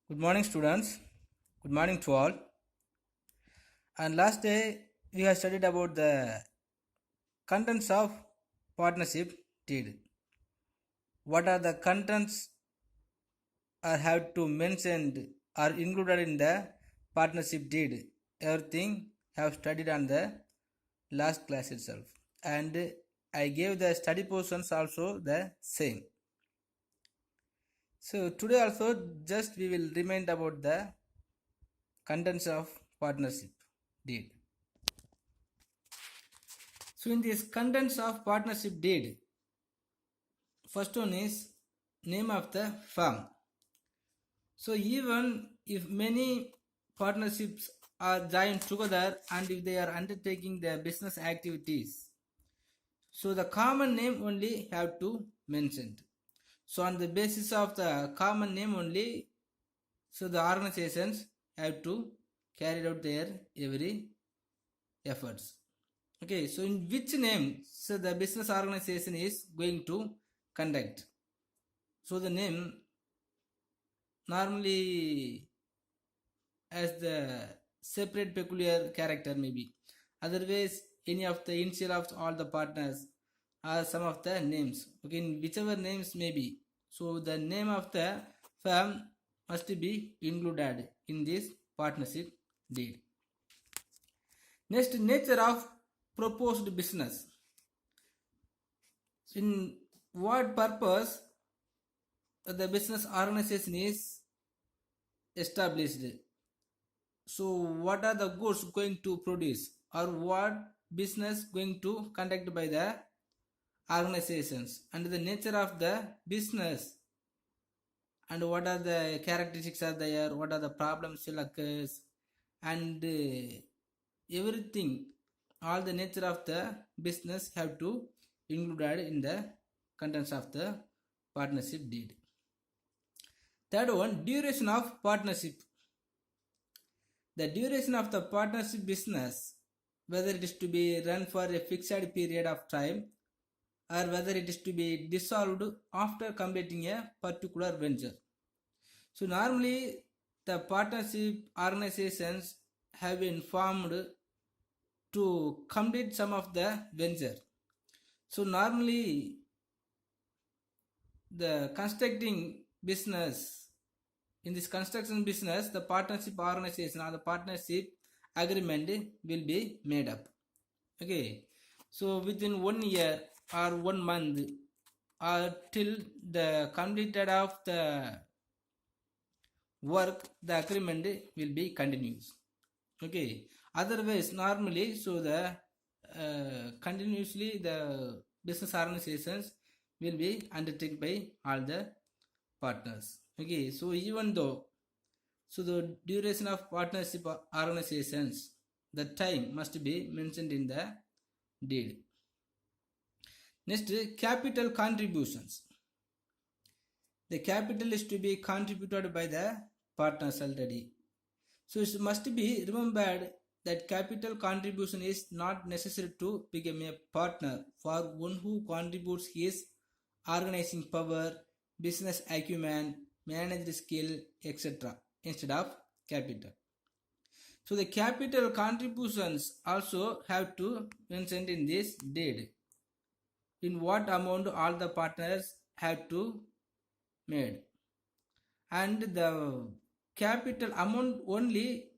Good morning, students. Good morning to all. And last day we have studied about the contents of partnership deed. What are the contents are have to mentioned are included in the partnership deed? Everything have studied on the last class itself, and I gave the study portions also the same. So today also just we will remind about the contents of partnership deed. So in this contents of partnership deed, first one is name of the firm. So even if many partnerships are joined together and if they are undertaking their business activities, so the common name only have to mentioned. So on the basis of the common name only, so the organizations have to carry out their every efforts. Okay, so in which name so the business organization is going to conduct. So the name normally as the separate peculiar character maybe. Otherwise, any of the initial of all the partners are some of the names. Okay, in whichever names may be. So the name of the firm must be included in this partnership deed. Next, nature of proposed business. In what purpose the business organization is established? So what are the goods going to produce or what business going to conduct by the organizations and the nature of the business and what are the characteristics are there, what are the problems will occurs, and everything, all the nature of the business have to included in the contents of the partnership deed. Third one, duration of partnership. The duration of the partnership business, whether it is to be run for a fixed period of time or whether it is to be dissolved after completing a particular venture. So normally the partnership organizations have been formed to complete some of the venture. So normally the constructing business, in this construction business, the partnership organization or the partnership agreement will be made up. Okay, so within 1 year or 1 month or till the completed of the work, the agreement will be continuous. Okay, otherwise normally so the continuously the business organizations will be undertaken by all the partners. Okay, so even though so the duration of partnership organizations, the time must be mentioned in the deed. Next, capital contributions. The capital is to be contributed by the partners already. So it must be remembered that capital contribution is not necessary to become a partner for one who contributes his organizing power, business acumen, managerial skill, etc. instead of capital. So the capital contributions also have to mentioned in this deed. In what amount all the partners have to made, and the capital amount only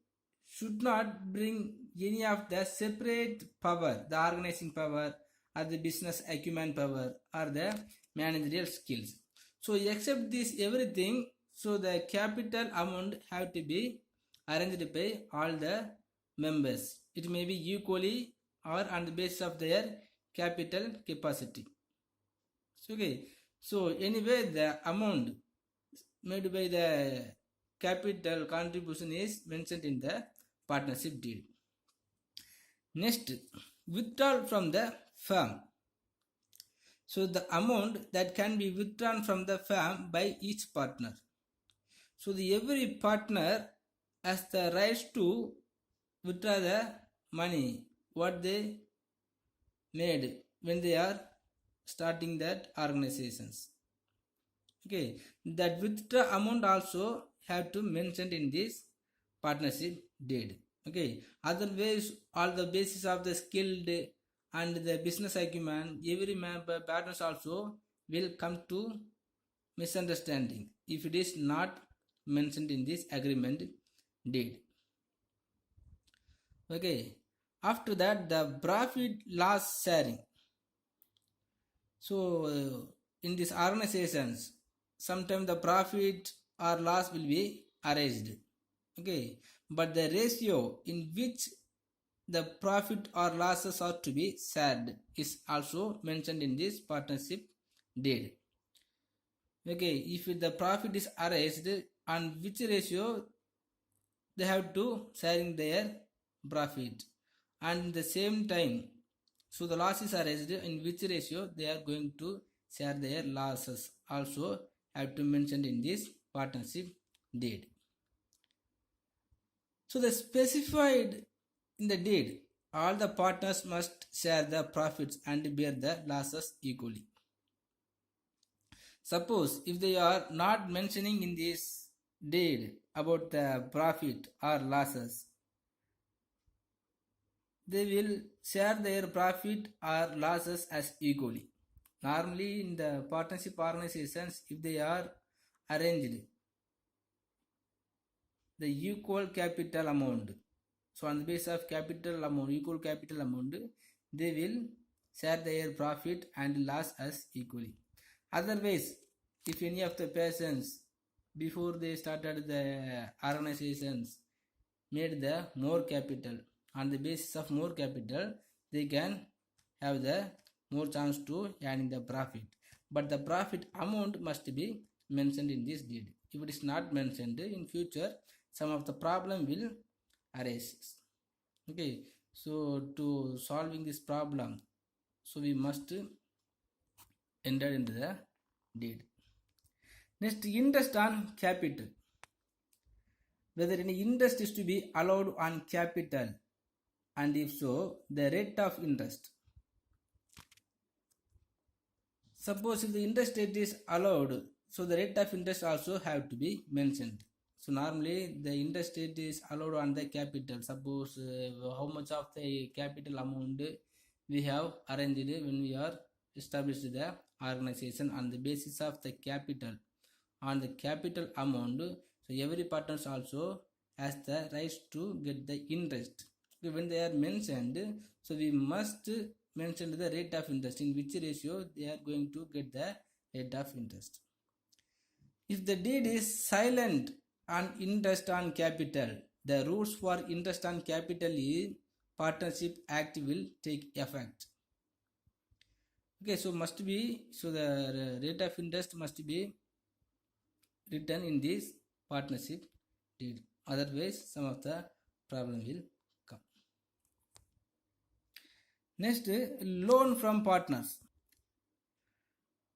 should not bring any of the separate power, the organizing power or the business acumen power or the managerial skills. So except this everything, so the capital amount have to be arranged by all the members. It may be equally or on the basis of their capital capacity. Okay, so anyway the amount made by the capital contribution is mentioned in the partnership deed. Next, withdrawal from the firm. So the amount that can be withdrawn from the firm by each partner. So the every partner has the right to withdraw the money what they made when they are starting that organizations. Okay, that withdraw amount also have to mention in this partnership deed. Okay, otherwise all the basis of the skilled and the business acumen, every member partners also will come to misunderstanding if it is not mentioned in this agreement deed. Okay, after that the profit loss sharing. So in these organizations, sometimes the profit or loss will be erased. Okay, but the ratio in which the profit or losses are to be shared is also mentioned in this partnership deed. Okay, if the profit is erased, and which ratio they have to sharing their profit, and in the same time, so the losses are raised, in which ratio they are going to share their losses also have to mention in this partnership deed. So the specified in the deed, all the partners must share the profits and bear the losses equally. Suppose if they are not mentioning in this deed about the profit or losses, they will share their profit or losses as equally. Normally in the partnership organizations, if they are arranged the equal capital amount, so on the basis of capital amount, equal capital amount, they will share their profit and loss as equally. Otherwise, if any of the persons before they started the organizations made the more capital, on the basis of more capital they can have the more chance to earning the profit, but the profit amount must be mentioned in this deed. If it is not mentioned, in future some of the problem will arise. Okay, so to solving this problem, so we must enter into the deed. Next, interest on capital. Whether any interest is to be allowed on capital, and if so, the rate of interest. Suppose if the interest rate is allowed, so the rate of interest also have to be mentioned. So normally the interest rate is allowed on the capital. Suppose how much of the capital amount we have arranged when we are established the organization, on the basis of the capital, on the capital amount, so every partners also has the right to get the interest. So when they are mentioned, so we must mention the rate of interest, in which ratio they are going to get the rate of interest. If the deed is silent on interest on capital, the rules for interest on capital in partnership act will take effect. Okay, so must be, so the rate of interest must be written in this partnership deed, otherwise some of the problem will come. Next, loan from partners.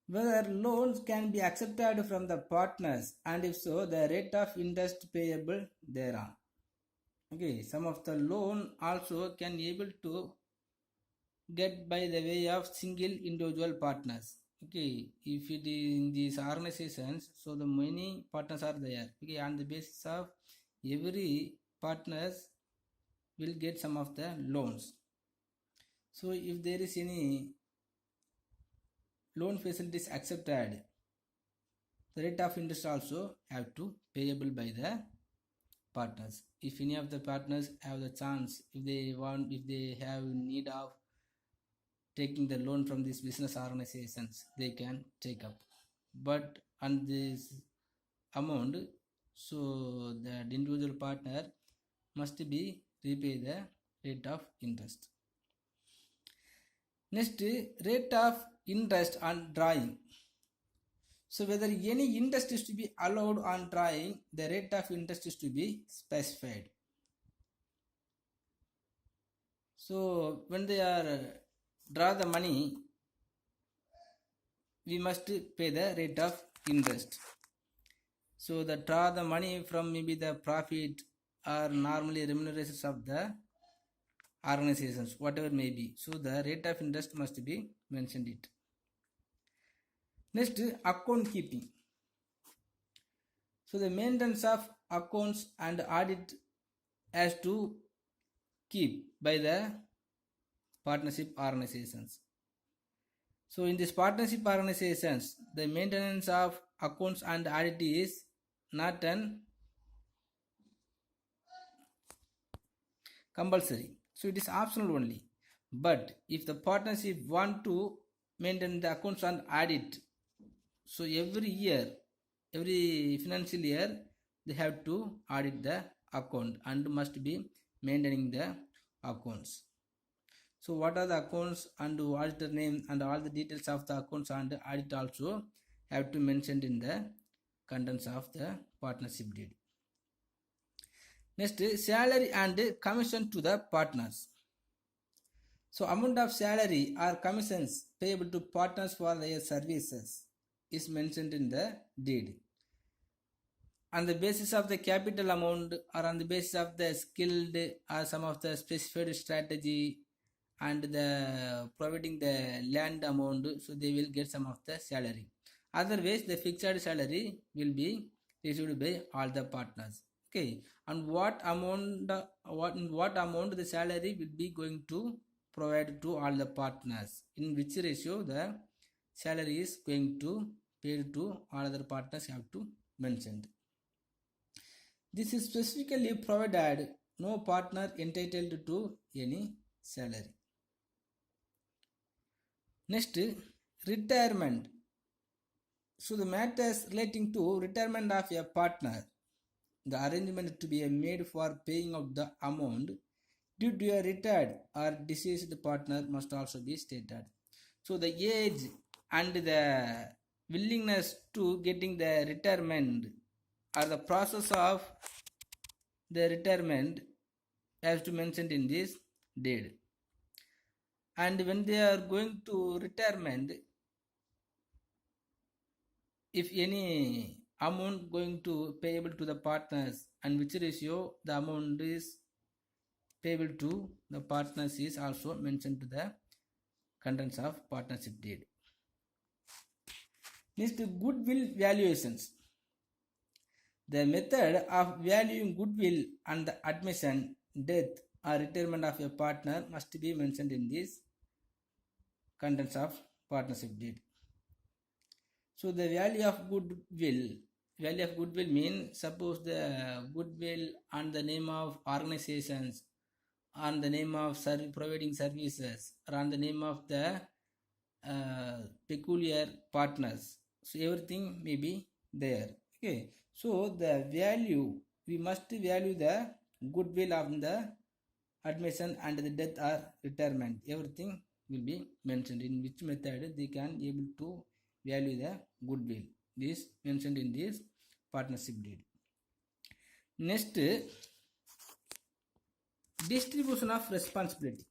Whether loans can be accepted from the partners, and if so, the rate of interest payable thereon. Okay, some of the loan also can be able to get by the way of single individual partners. Okay, if it is in these organizations, so the many partners are there. Okay, on the basis of every partners will get some of the loans. So if there is any loan facilities accepted, the rate of interest also have to payable by the partners. If any of the partners have the chance, if they have need of taking the loan from these business organizations, they can take up, but on this amount, so the individual partner must be repay the rate of interest. Next, rate of interest on drawing. So whether any interest is to be allowed on drawing, the rate of interest is to be specified. So when they are draw the money, we must pay the rate of interest. So the draw the money from maybe the profit or normally remunerations of the organizations, whatever may be. So the rate of interest must be mentioned it. Next, account keeping. So the maintenance of accounts and audit has to keep by the partnership organizations. So in these partnership organizations, the maintenance of accounts and audit is not an compulsory. So it is optional only. But if the partnership want to maintain the accounts and audit, so every year, every financial year, they have to audit the account and must be maintaining the accounts. So what are the accounts and auditor name and all the details of the accounts and audit also have to mention in the contents of the partnership deed. Next, salary and commission to the partners. So amount of salary or commissions payable to partners for their services is mentioned in the deed. On the basis of the capital amount or on the basis of the skilled or some of the specified strategy and the providing the land amount, so they will get some of the salary. Otherwise, the fixed salary will be received by all the partners. Okay, and what amount the salary will be going to provide to all the partners, in which ratio the salary is going to paid to all other partners have to mention. This is specifically provided no partner entitled to any salary. Next, retirement. So the matters relating to retirement of a partner, the arrangement to be made for paying out the amount due to a retired or deceased partner must also be stated. So the age and the willingness to getting the retirement or the process of the retirement has to mention in this deed. And when they are going to retirement, if any amount going to payable to the partners and which ratio the amount is payable to the partners is also mentioned to the contents of partnership deed. Next, goodwill valuations. The method of valuing goodwill and the admission, death or retirement of a partner must be mentioned in these contents of partnership deed. So the value of goodwill means suppose the goodwill on the name of organizations, on the name of providing services, or on the name of the peculiar partners. So everything may be there. Okay. So the value, we must value the goodwill of the admission and the death or retirement. Everything will be mentioned in which method they can able to value the goodwill. This mentioned in this partnership deed. Next, distribution of responsibility.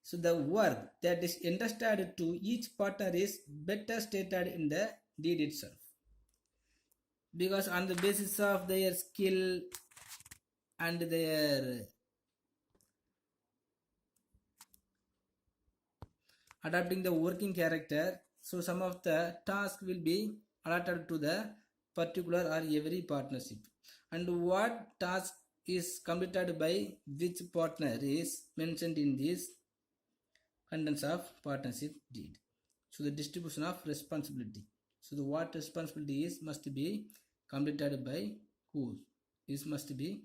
So the work that is entrusted to each partner is better stated in the deed itself, because on the basis of their skill and their adapting the working character, so some of the tasks will be allotted to the particular or every partnership, and what task is completed by which partner is mentioned in this contents of partnership deed. So the distribution of responsibility. So the what responsibility is must be completed by who. This must be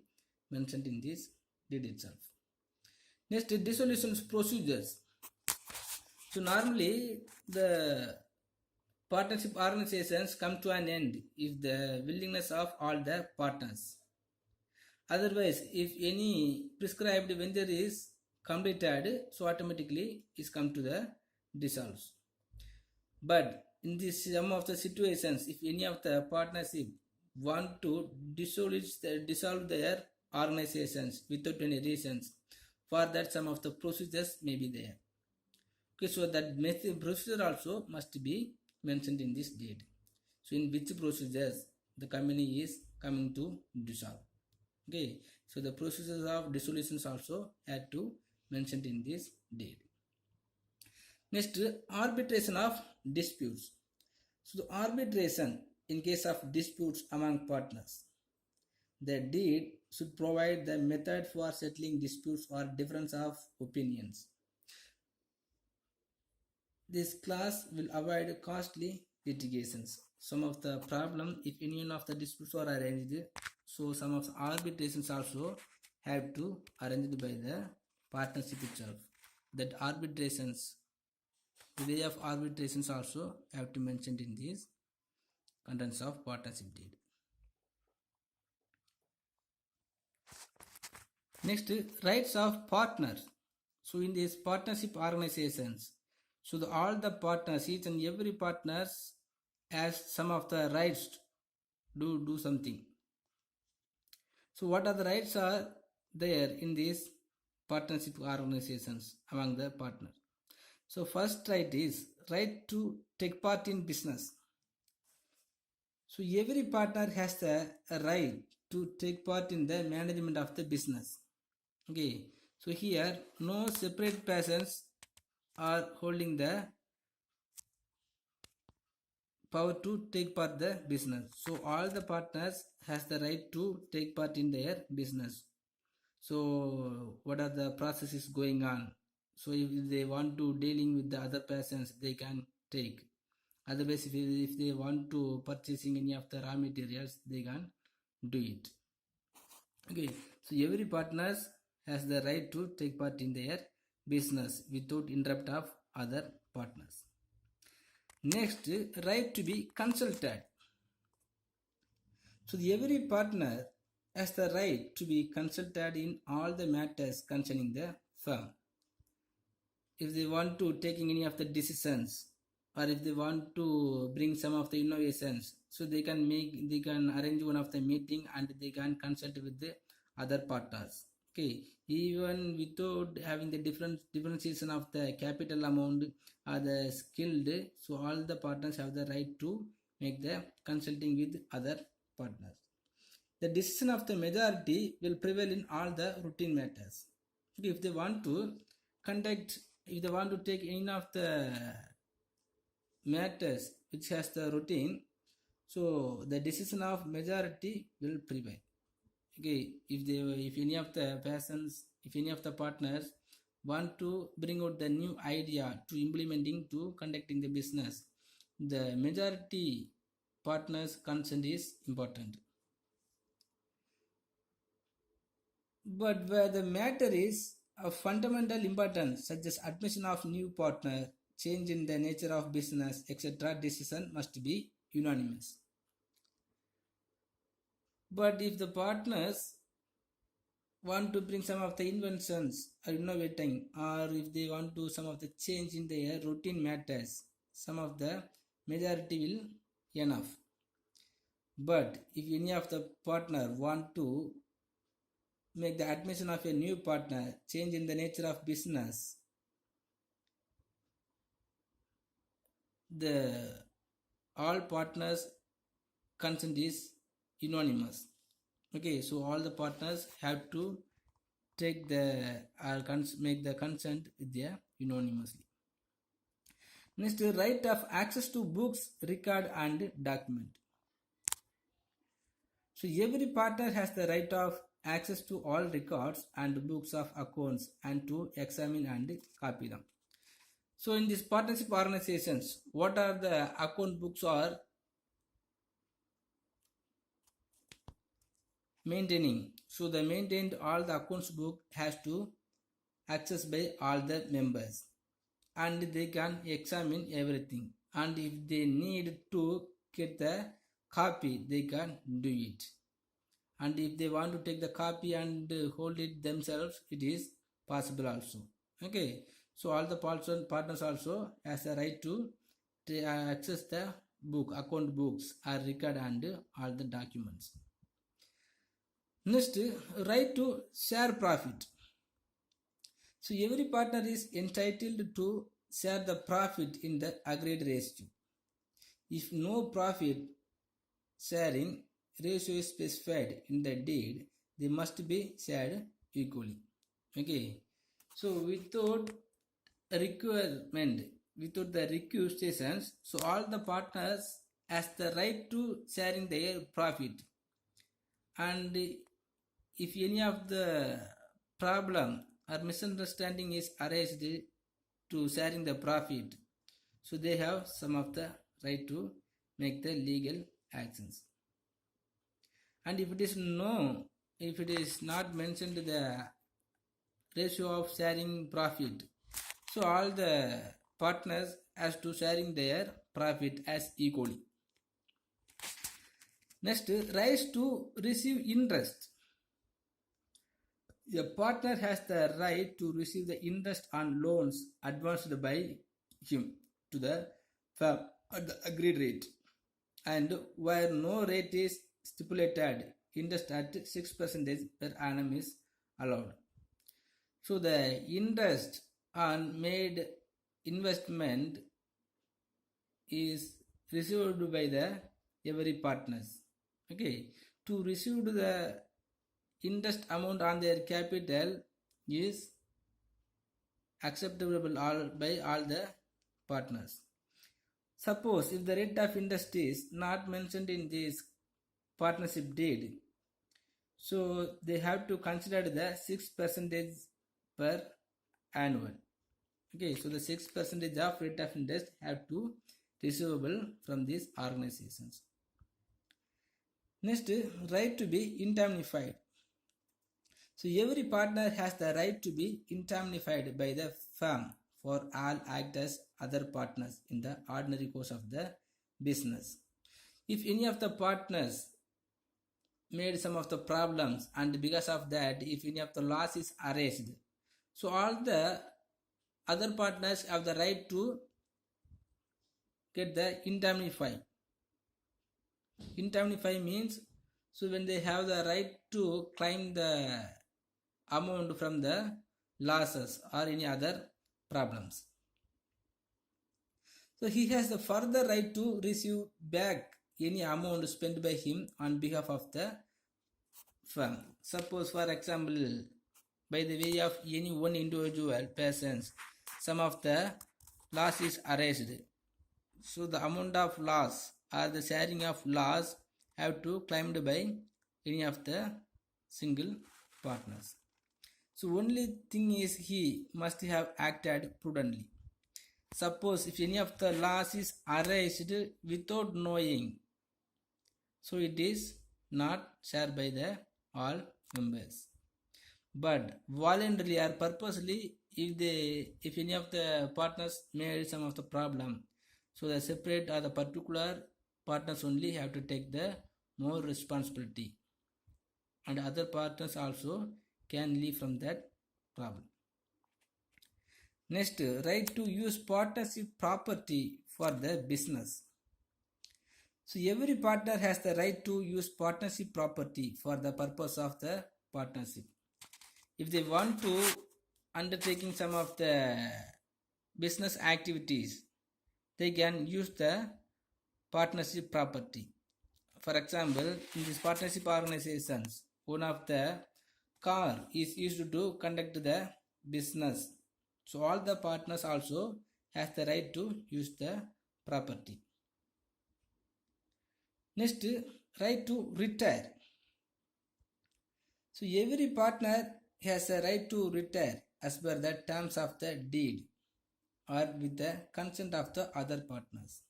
mentioned in this deed itself. Next, dissolution procedures. So normally the partnership organizations come to an end if the willingness of all the partners. Otherwise, if any prescribed venture is completed, so automatically is come to the dissolves. But in this some of the situations, if any of the partnership want to dissolve their organizations without any reasons, for that some of the procedures may be there. Okay, so that procedure also must be mentioned in this deed. So in which procedures the company is coming to dissolve. Okay, so the procedures of dissolutions also had to mentioned in this deed. Next, arbitration of disputes. So the arbitration in case of disputes among partners. The deed should provide the method for settling disputes or difference of opinions. This clause will avoid costly litigations. Some of the problem, if any of the disputes are arranged, so some of the arbitrations also have to arranged by the partnership itself. That arbitrations, the way of arbitrations also have to mention in these contents of partnership deed. Next, rights of partners. So in these partnership organizations, so all the partners, each and every partners has some of the rights to do something. So what are the rights are there in these partnership organizations among the partners? So first right is right to take part in business. So every partner has the right to take part in the management of the business. Okay, so here no separate persons are holding the power to take part the business. So all the partners has the right to take part in their business. So what are the processes going on? So if they want to dealing with the other persons, they can take. Otherwise, if they want to purchasing any of the raw materials, they can do it. Okay, so every partners has the right to take part in their business without interrupt of other partners. Next, right to be consulted. So every partner has the right to be consulted in all the matters concerning the firm. If they want to taking any of the decisions, or if they want to bring some of the innovations, so they can arrange one of the meeting and they can consult with the other partners. Okay, even without having the differentiation of the capital amount or the skilled, so all the partners have the right to make the consulting with other partners. The decision of the majority will prevail in all the routine matters. Okay, if they want to take any of the matters which has the routine, so the decision of majority will prevail. Okay, if any of the partners want to bring out the new idea to implementing to conducting the business, the majority partners consent is important. But where the matter is of fundamental importance, such as admission of new partner, change in the nature of business, etc., decision must be unanimous. But if the partners want to bring some of the inventions or innovating, or if they want to some of the change in their routine matters, some of the majority will enough. But if any of the partner want to make the admission of a new partner, change in the nature of business, the all partners consent is unanimous. Okay, so all the partners have to take the make the consent with their unanimously. Next, right of access to books, record and document. So every partner has the right of access to all records and books of accounts and to examine and copy them. So in these partnership organizations, what are the account books are maintaining? So the maintained all the accounts book has to access by all the members, and they can examine everything, and if they need to get the copy, they can do it, and if they want to take the copy and hold it themselves, it is possible also. Okay, so all the partners also has the right to access the book, account books or record and all the documents. Next, right to share profit. So every partner is entitled to share the profit in the agreed ratio. If no profit sharing ratio is specified in the deed, they must be shared equally. Okay, so without the requisitations, so all the partners has the right to sharing their profit, and if any of the problem or misunderstanding is arised to sharing the profit, so they have some of the right to make the legal actions. And if it is not mentioned the ratio of sharing profit, so all the partners has to sharing their profit as equally. Next, rights to receive interest. A partner has the right to receive the interest on loans advanced by him to the firm at the agreed rate, and where no rate is stipulated, interest at 6% per annum is allowed. So the interest on made investment is received by the every partners. Okay, to receive the interest amount on their capital is acceptable by all the partners. Suppose if the rate of interest is not mentioned in this partnership deed, so they have to consider the 6% per annual. Okay, so the 6% of rate of interest have to receivable from these organizations. Next, right to be indemnified. So every partner has the right to be indemnified by the firm for all act as other partners in the ordinary course of the business. If any of the partners made some of the problems, and because of that if any of the loss is arised, so all the other partners have the right to get the indemnify. Indemnify means, so when they have the right to claim the amount from the losses or any other problems. So he has the further right to receive back any amount spent by him on behalf of the firm. Suppose for example, by the way of any one individual persons, some of the loss is arised, so the amount of loss or the sharing of loss have to claimed by any of the single partners. So only thing is he must have acted prudently. Suppose if any of the loss is arised without knowing, so it is not shared by the all members. But voluntarily or purposely, if any of the partners made some of the problem, so the separate or the particular partners only have to take the more responsibility, and other partners also can leave from that problem. Next, right to use partnership property for the business. So every partner has the right to use partnership property for the purpose of the partnership. If they want to undertaking some of the business activities, they can use the partnership property. For example, in these partnership organizations, one of the car is used to conduct the business, so all the partners also has the right to use the property. Next, right to retire. So every partner has a right to retire as per the terms of the deed or with the consent of the other partners.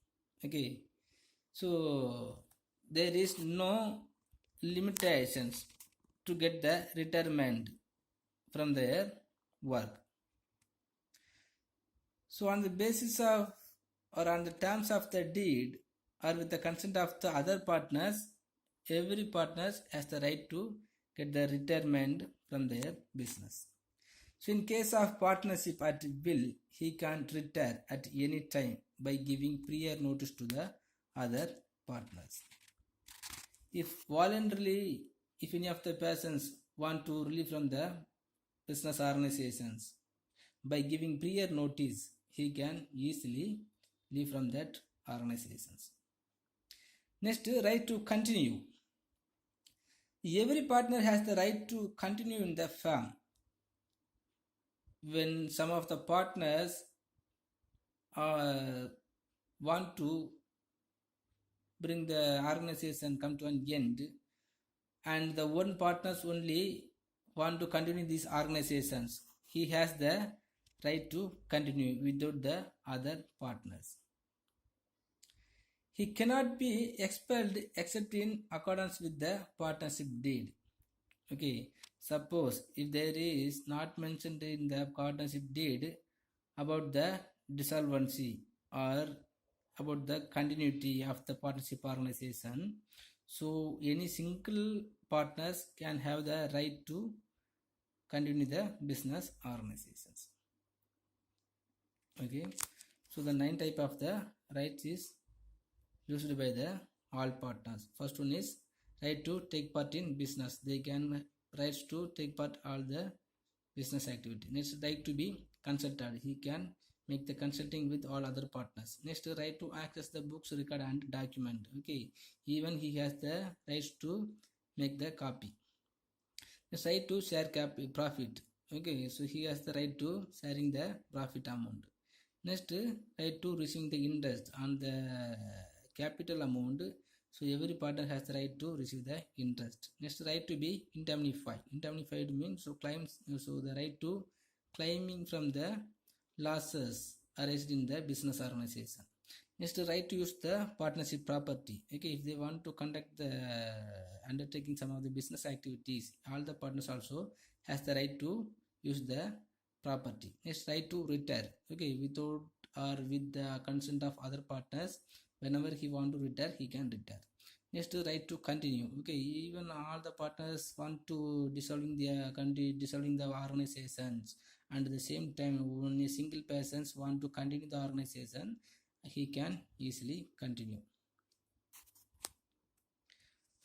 Okay, so there is no limitations to get the retirement from their work. So on the basis of or on the terms of the deed or with the consent of the other partners, every partner has the right to get the retirement from their business. So in case of partnership at will, he can retire at any time by giving prior notice to the other partners. If voluntarily, if any of the persons want to relieve from the business organizations, by giving prior notice, he can easily leave from that organizations. Next, right to continue. Every partner has the right to continue in the firm. When some of the partners want to bring the organization come to an end, and the one partners only want to continue these organizations, he has the right to continue without the other partners. He cannot be expelled except in accordance with the partnership deed. Okay, suppose if there is not mentioned in the partnership deed about the dissolvency or about the continuity of the partnership organization, so any single partners can have the right to continue the business organizations. Okay, so the 9 type of the rights is used by the all partners. First one is right to take part in business. They can rights to take part all the business activity. Next, right to be consulted. He can make the consulting with all other partners. Next, right to access the books, record and document. Okay, even he has the rights to make the copy. Next, right to share profit. Okay, so he has the right to sharing the profit amount. Next, right to receiving the interest on the capital amount. So every partner has the right to receive the interest. Next, right to be indemnified. Indemnified means so claims. So the right to claiming from the losses arised in the business organization. Next, right to use the partnership property. Okay, if they want to conduct the undertaking some of the business activities, all the partners also has the right to use the property. Next, right to retire. Okay, without or with the consent of other partners, whenever he want to retire, he can retire. Next, right to continue. Okay, even all the partners want to dissolving the organizations, and at the same time only single persons want to continue the organization, he can easily continue.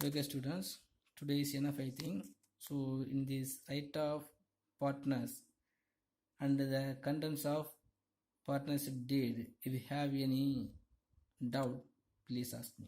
Okay students, today is enough I think. So in this right of partners and the contents of partnership deed, if you have any doubt, please ask me.